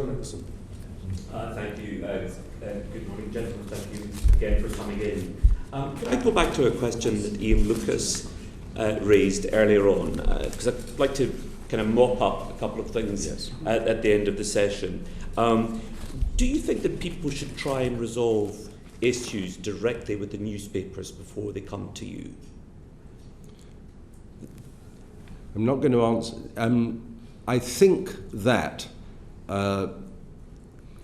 Nicolson. Thank you. Good morning, gentlemen. Thank you again for coming in. Can I go back to a question that Ian Lucas raised earlier on? Because I'd like to kind of mop up a couple of things at the end of the session. Do you think that people should try and resolve issues directly with the newspapers before they come to you? I'm not going to answer. I think that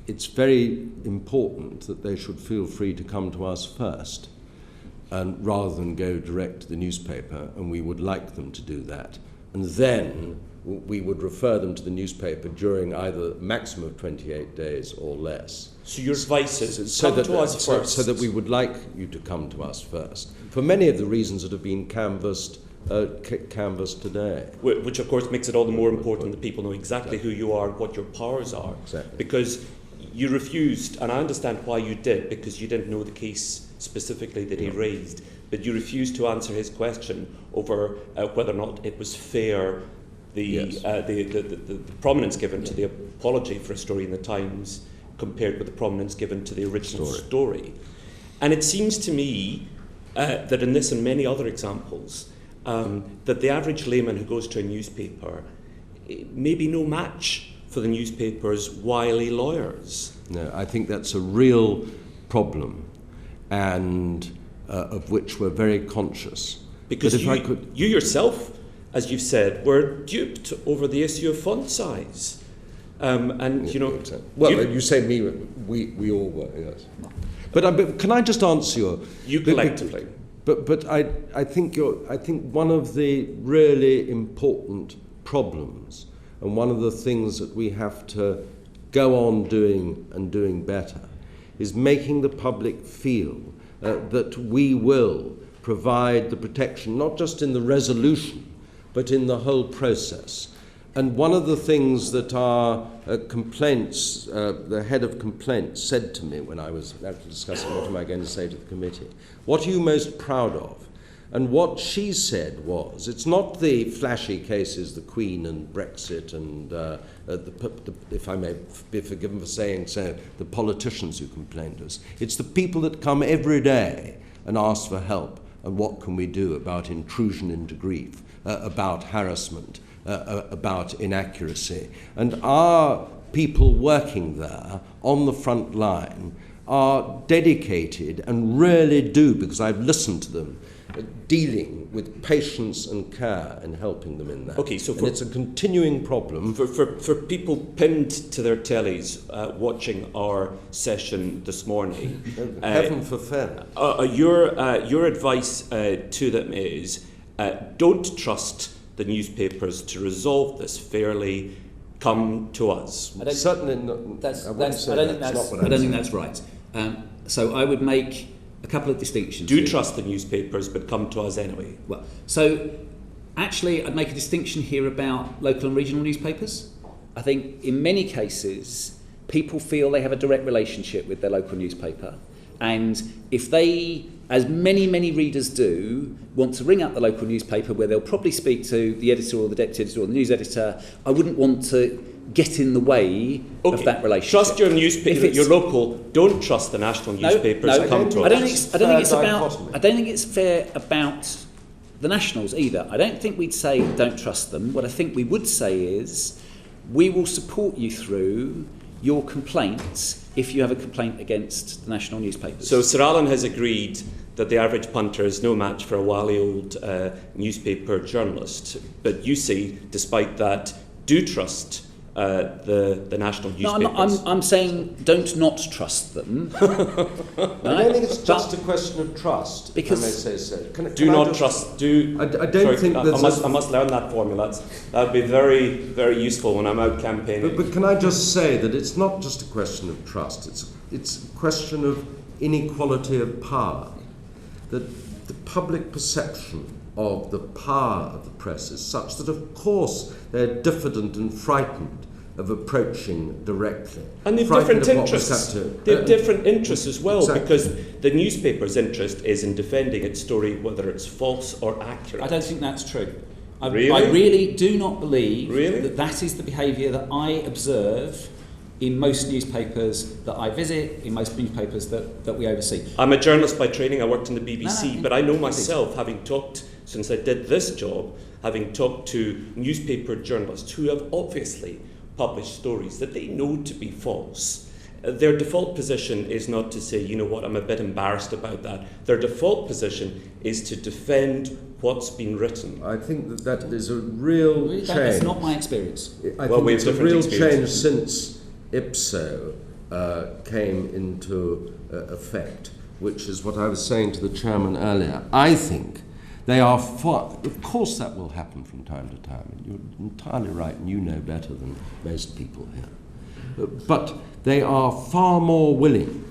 it's very important that they should feel free to come to us first, and rather than go direct to the newspaper, and we would like them to do that. And then we would refer them to the newspaper during either maximum of 28 days or less. So your advice is come to us first. So that we would like you to come to us first, for many of the reasons that have been canvassed today. Which of course makes it all the more important that people know exactly who you are and what your powers are. Exactly. Because you refused, and I understand why you did, because you didn't know the case specifically that he raised, but you refused to answer his question over whether or not it was fair, the prominence given to the apology for a story in the Times compared with the prominence given to the original story. And it seems to me that in this and many other examples, that the average layman who goes to a newspaper may be no match for the newspaper's wily lawyers. No, I think that's a real problem, and of which we're very conscious. Because you yourself, as you've said, were duped over the issue of font size. Exactly. Well, you say me, we all were, yes. But can I just answer you collectively? But I think one of the really important problems, and one of the things that we have to go on doing better, is making the public feel that we will provide the protection, not just in the resolution, but in the whole process. And one of the things that our complaints, the head of complaints said to me when I was actually discussing what am I going to say to the committee, what are you most proud of? And what she said was, it's not the flashy cases, the Queen and Brexit and, if I may be forgiven for saying so, the politicians who complain to us. It's the people that come every day and ask for help, and what can we do about intrusion into grief, about harassment, about inaccuracy. And our people working there on the front line are dedicated and really do, because I've listened to them, dealing with patience and care and helping them in that. Okay, so it's a continuing problem. For people pinned to their tellies watching our session this morning, heaven forfend. Your advice to them is don't trust the newspapers to resolve this fairly. Come to us. I don't think that's right. So I would make a couple of distinctions. Do trust the newspapers, but come to us anyway. Well, so actually I'd make a distinction here about local and regional newspapers. I think in many cases people feel they have a direct relationship with their local newspaper, and if they, as many readers do, want to ring up the local newspaper where they'll probably speak to the editor or the deputy editor or the news editor, I wouldn't want to get in the way of that relationship. Trust your newspaper, your local. Don't trust the national newspapers. Come to us. I don't think it's fair about the nationals either. I don't think we'd say don't trust them. What I think we would say is we will support you through your complaints if you have a complaint against the national newspapers. So Sir Alan has agreed that the average punter is no match for a wily old newspaper journalist. But you say, despite that, do trust the national newspapers. No, I'm saying don't not trust them. I don't think it's just a question of trust. Because I may say so. Do not trust. I must learn that formula. That would be very, very useful when I'm out campaigning. But can I just say that it's not just a question of trust. It's a question of inequality of power. That the public perception of the power of the press is such that, of course, they're diffident and frightened of approaching directly. And they've different interests. They have different interests as well, exactly. Because the newspaper's interest is in defending its story, whether it's false or accurate. I don't think that's true. Really? I really do not believe that is the behaviour that I observe in most newspapers that I visit, in most newspapers that we oversee. I'm a journalist by training. I worked in the BBC, No, but I know myself, having talked, since I did this job, having talked to newspaper journalists who have obviously published stories that they know to be false. Their default position is not to say, you know what, I'm a bit embarrassed about that. Their default position is to defend what's been written. I think that is a real change. That's not my experience. I think it's a real change since IPSO came into effect, which is what I was saying to the chairman earlier. I think they are far, of course that will happen from time to time, and you're entirely right, and you know better than most people here. But they are far more willing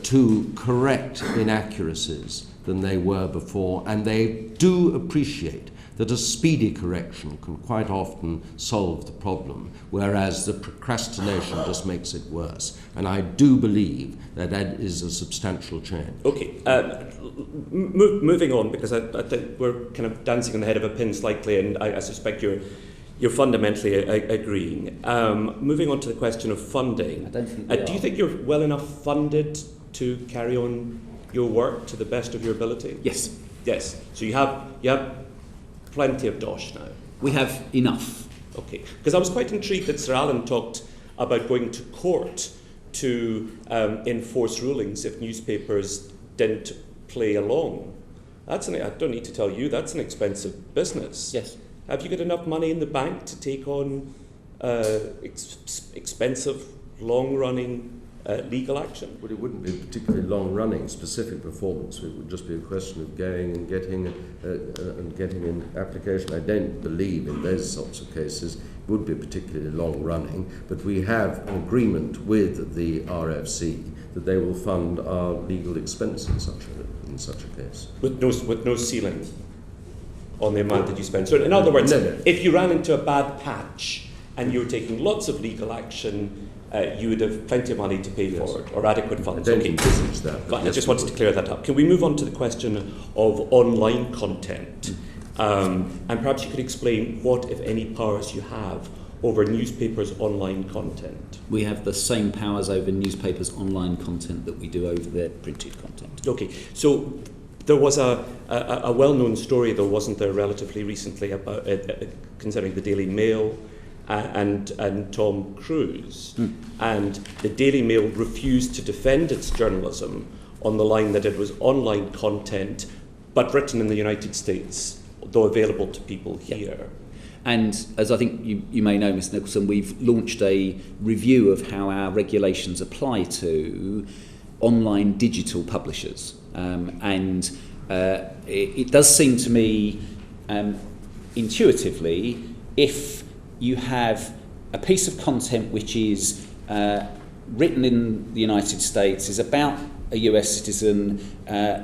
to correct inaccuracies than they were before, and they do appreciate that a speedy correction can quite often solve the problem, whereas the procrastination just makes it worse. And I do believe that that is a substantial change. Okay, moving on, because I think we're kind of dancing on the head of a pin slightly, and I suspect you're fundamentally agreeing. Moving on to the question of funding, I don't think do you think you're well enough funded to carry on your work to the best of your ability? Yes. Yes. So you have plenty of dosh now. We have enough. Okay. Because I was quite intrigued that Sir Alan talked about going to court to enforce rulings if newspapers didn't play along. I don't need to tell you, that's an expensive business. Yes. Have you got enough money in the bank to take on expensive, long-running legal action? Well, it wouldn't be particularly long-running specific performance. It would just be a question of going and getting an application. I don't believe in those sorts of cases it would be particularly long-running, but we have an agreement with the RFC that they will fund our legal expense in such a case. With no ceiling on the amount that you spend. So in other words, if you ran into a bad patch and you were taking lots of legal action, you would have plenty of money to pay for it, or adequate funds. I don't envisage that. But I just wanted to clear that up. Can we move on to the question of online content? And perhaps you could explain what, if any, powers you have over newspapers' online content. We have the same powers over newspapers' online content that we do over their printed content. Okay, so there was a well-known story, though, wasn't there, relatively recently about concerning the Daily Mail and Tom Cruise. And the Daily Mail refused to defend its journalism on the line that it was online content, but written in the United States, though available to people here. And as I think you may know, Mr. Nicolson, we've launched a review of how our regulations apply to online digital publishers. It does seem to me, intuitively, if you have a piece of content which is written in the United States, is about a US citizen,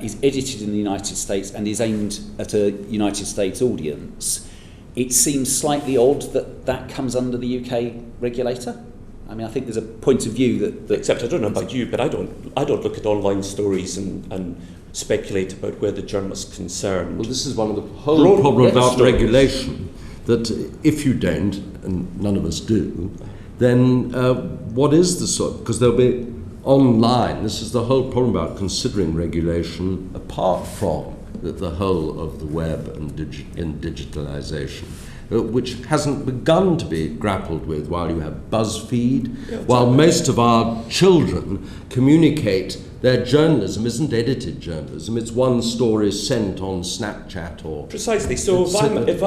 is edited in the United States and is aimed at a United States audience, it seems slightly odd that comes under the UK regulator. I mean, I think there's a point of view that except I don't know about you, but I don't look at online stories and speculate about where the journalist's concerned. Well, this is one of the whole problem about regulation, that if you don't, and none of us do, then what is the sort? Because there'll be online. This is the whole problem about considering regulation apart from the whole of the web and digitalization, which hasn't begun to be grappled with while you have BuzzFeed, while most of our children communicate. Their journalism isn't edited journalism; it's one story sent on Snapchat or precisely. So if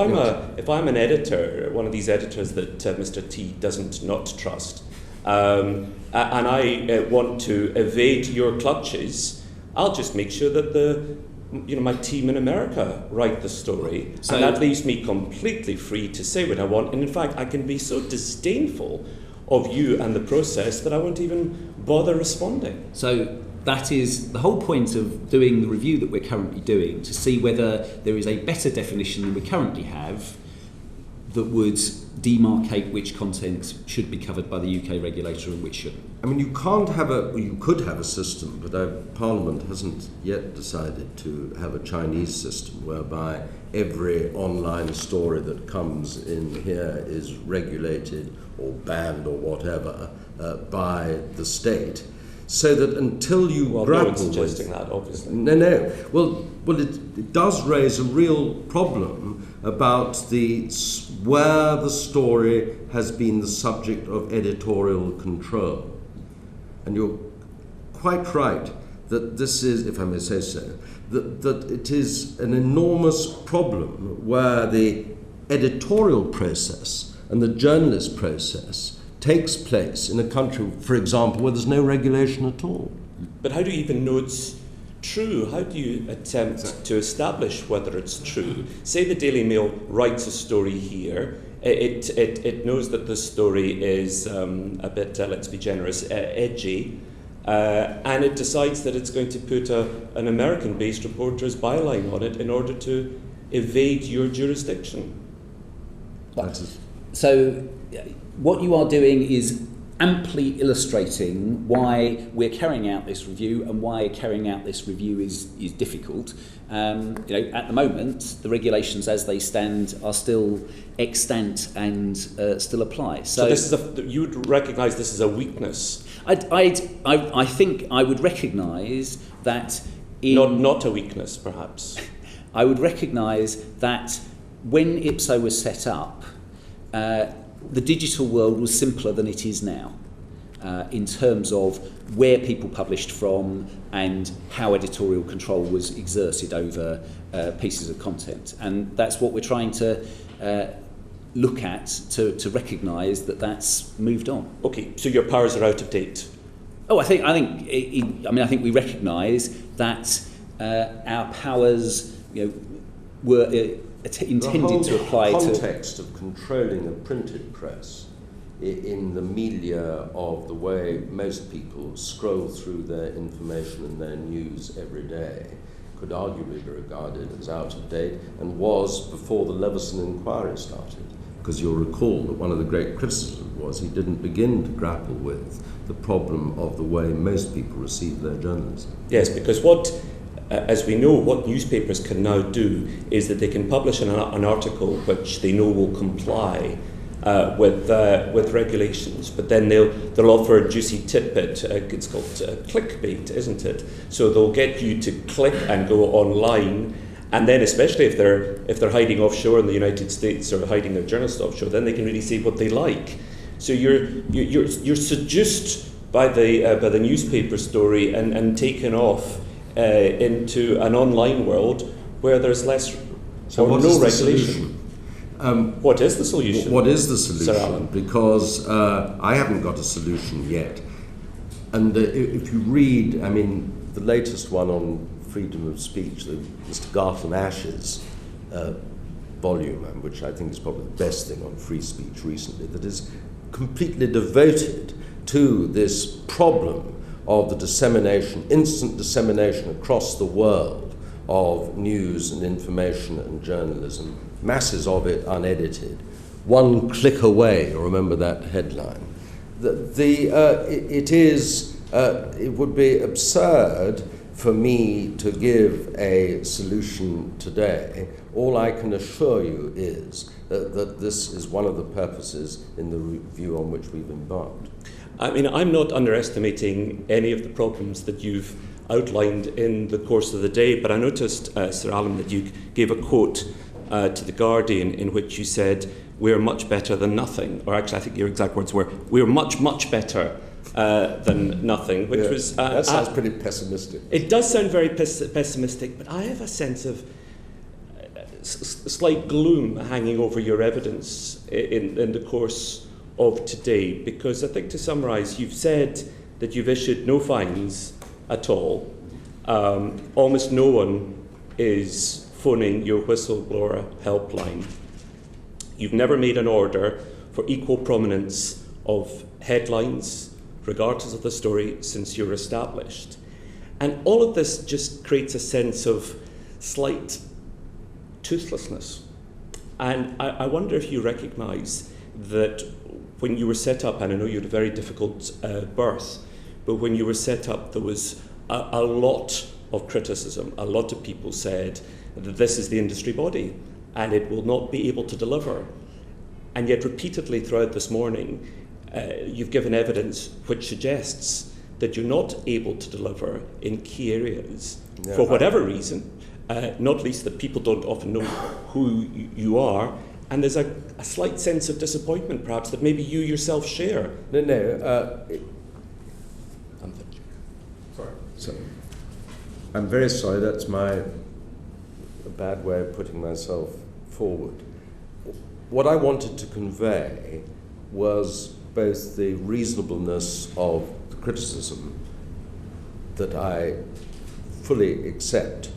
I'm an editor, one of these editors that Mr. T doesn't not trust, and I want to evade your clutches, I'll just make sure that my team in America write the story, and that leaves me completely free to say what I want. And in fact, I can be so disdainful of you and the process that I won't even bother responding. So that is the whole point of doing the review that we're currently doing, to see whether there is a better definition than we currently have that would demarcate which content should be covered by the UK regulator and which shouldn't. I mean, you could have a system, but Parliament hasn't yet decided to have a Chinese system whereby every online story that comes in here is regulated or banned or whatever by the state, so that until you Well, grapple no one's suggesting with that, obviously. no. Well, it does raise a real problem about where the story has been the subject of editorial control, and you're quite right that this is, if I may say so, that it is an enormous problem where the editorial process and the journalist process takes place in a country, for example, where there's no regulation at all. But how do you even know it's true? How do you attempt to establish whether it's true? Say the Daily Mail writes a story here. It knows that this story is a bit, let's be generous, edgy, and it decides that it's going to put an American-based reporter's byline on it in order to evade your jurisdiction. So what you are doing is amply illustrating why we're carrying out this review and why carrying out this review is difficult. At the moment, the regulations as they stand are still extant and still apply. So this is you would recognise this as a weakness. I think I would recognise that Not a weakness, perhaps. I would recognise that when IPSO was set up, the digital world was simpler than it is now in terms of where people published from and how editorial control was exerted over pieces of content. And that's what we're trying to look at to recognise that that's moved on. Okay, so your powers are out of date. Oh, I think we recognise that our powers, were intended to apply to the context of controlling a printed press in the media of the way most people scroll through their information and their news every day could arguably be regarded as out of date, and was before the Leveson inquiry started. Because you'll recall that one of the great criticisms was he didn't begin to grapple with the problem of the way most people receive their journalism. Yes, because as we know, what newspapers can now do is that they can publish an article which they know will comply with regulations, but then they'll offer a juicy tidbit. It's called clickbait, isn't it? So they'll get you to click and go online, and then especially if they're hiding offshore in the United States or hiding their journalists offshore, then they can really say what they like. So you're seduced by the newspaper story and taken off into an online world where there's less or no regulation. What is the solution? What is the solution? Sir Alan? Because I haven't got a solution yet. And if you read, the latest one on freedom of speech, the Mr. Garth Ash's volume, which I think is probably the best thing on free speech recently, that is completely devoted to this problem of the dissemination, instant dissemination across the world of news and information and journalism, masses of it unedited, one click away. Remember that headline. It would be absurd for me to give a solution today. All I can assure you is that this is one of the purposes in the review on which we've embarked. I'm not underestimating any of the problems that you've outlined in the course of the day, but I noticed, Sir Alan, that you gave a quote to The Guardian in which you said, "We're much better than nothing," or actually I think your exact words were, "We're much, much better than nothing," which was... that sounds pretty pessimistic. It does sound very pessimistic, but I have a sense of slight gloom hanging over your evidence in the course of today, because I think, to summarise, you've said that you've issued no fines at all. Almost no one is phoning your whistleblower helpline. You've never made an order for equal prominence of headlines, regardless of the story, since you're established. And all of this just creates a sense of slight toothlessness. And I wonder if you recognise that when you were set up, and I know you had a very difficult birth, but when you were set up, there was a lot of criticism. A lot of people said that this is the industry body and it will not be able to deliver. And yet repeatedly throughout this morning, you've given evidence which suggests that you're not able to deliver in key areas for whatever reason, not least that people don't often know who you are, and there's a slight sense of disappointment perhaps that maybe you yourself share. I'm very sorry, that's a bad way of putting myself forward. What I wanted to convey was both the reasonableness of the criticism that I fully accept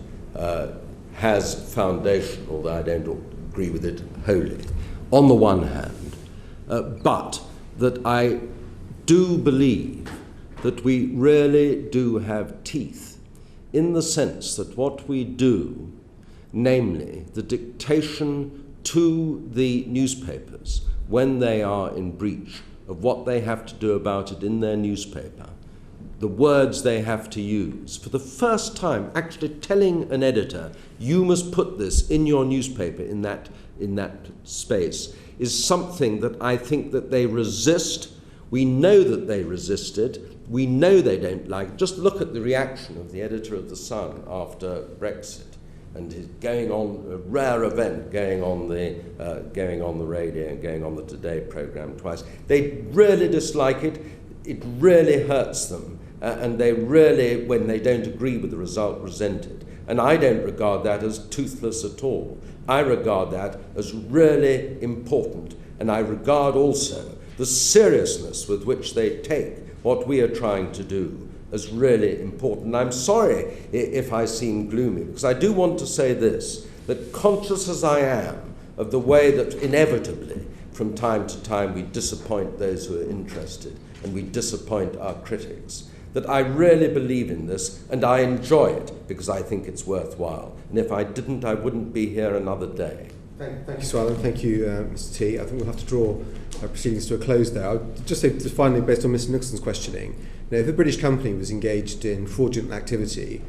has foundation, although I don't agree with it wholly, on the one hand, but that I do believe that we really do have teeth in the sense that what we do, namely the dictation to the newspapers when they are in breach of what they have to do about it in their newspaper, the words they have to use, for the first time actually telling an editor, you must put this in your newspaper in that space, is something that I think that they resist. We know that they resisted. We know they don't like it. Just look at the reaction of the editor of The Sun after Brexit and his going on a rare event, going on the radio and going on the Today programme twice. They really dislike it. It really hurts them. And they really, when they don't agree with the result, resent it. And I don't regard that as toothless at all. I regard that as really important. And I regard also the seriousness with which they take what we are trying to do as really important. And I'm sorry if I seem gloomy, because I do want to say this, that conscious as I am of the way that inevitably from time to time we disappoint those who are interested and we disappoint our critics, that I really believe in this and I enjoy it because I think it's worthwhile. And if I didn't, I wouldn't be here another day. Thank you, Sir Alan. Thank you, Mr. T. I think we'll have to draw our proceedings to a close there. I'll just say, just finally, based on Mr. Nicholson's questioning, if a British company was engaged in fraudulent activity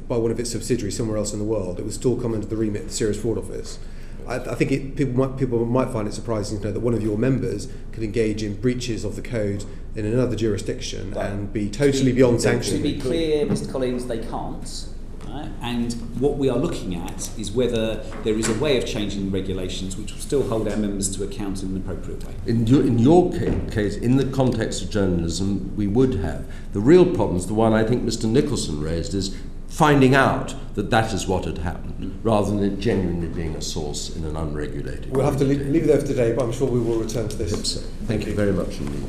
by one of its subsidiaries somewhere else in the world, it would still come under the remit of the Serious Fraud Office. I think people might find it surprising to know that one of your members could engage in breaches of the code in another jurisdiction and be totally beyond sanction. To be clear, Mr. Collins, they can't. Right? And what we are looking at is whether there is a way of changing regulations which will still hold our members to account in an appropriate way. In your case, in the context of journalism, we would have. The real problem is the one I think Mr. Nicholson raised, is finding out that that is what had happened, rather than it genuinely being a source in an unregulated We'll have to leave it there for today, but I'm sure we will return to this. Thank you very much indeed.